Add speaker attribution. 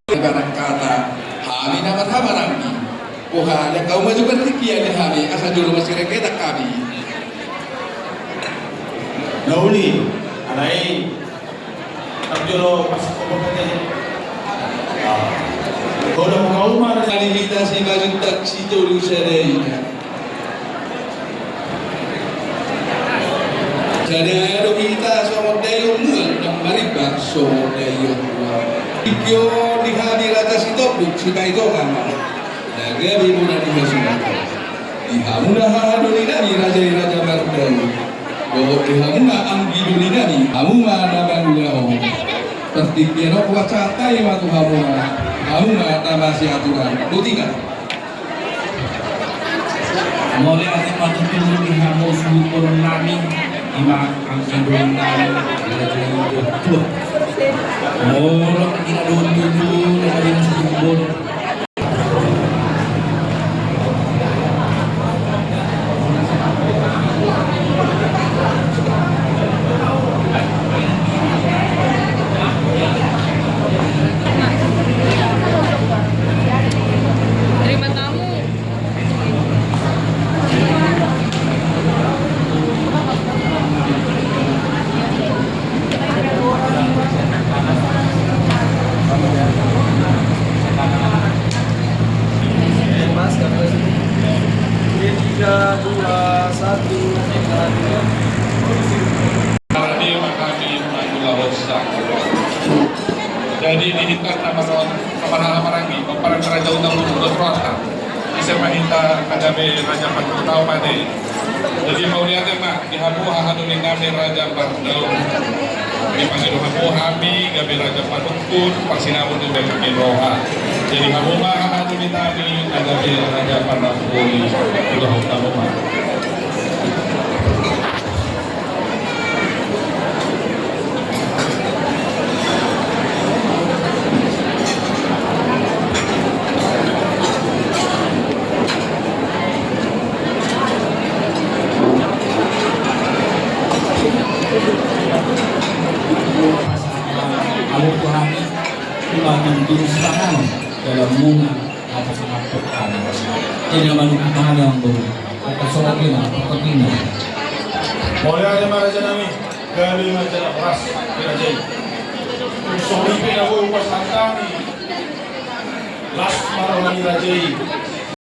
Speaker 1: Ibarat kata kami dapat habarangi Tuhan yang kau maju bertikian di kami asal juru masih kita kami
Speaker 2: Lauli alai abjolo pas kopoknya kalau kau mah
Speaker 1: kali kita si maju tak si juru sedai jadi ayo kita somot dayo mual dan maribat somot dayo Ikyo di hari raja Sitopuk suka itu kan naga bimuna di Mesir di hamuna haduni nabi raja Mardani bahwa di hamuna anggi duni nabi hamuna nabanulao tertiknya kuat catai waktu hamuna tamasi aturan lutingan
Speaker 3: mulai ada waktu itu di hamus bukur nami imak anggi duni nabi raja oh, kita dulu ada yang sembun.
Speaker 4: Terima tamu.
Speaker 5: Jadi dihitat nama Marangi, Pamparan Raja Utang Luhur Rota, bisa mahita kadabe Raja Patutau Made. Jadi mau lihat mak, dihabu hahaduni nami Raja Patutau. Dipanggil habu hami, gabe Raja Patutun, paksinamu tu dari roha. Jadi habu hahaduni nami, kadabe Raja Patutau, udah utama mak.
Speaker 3: Kalau Tuhan Tuhan tuliskan dalam muna atau sangat pekan tidak malukan yang baru atau sholat lima kepentingan
Speaker 2: boleh aja maraja nami kali macam ras kerajaan sorry pun aku pas hantar ni last marah lagi rajai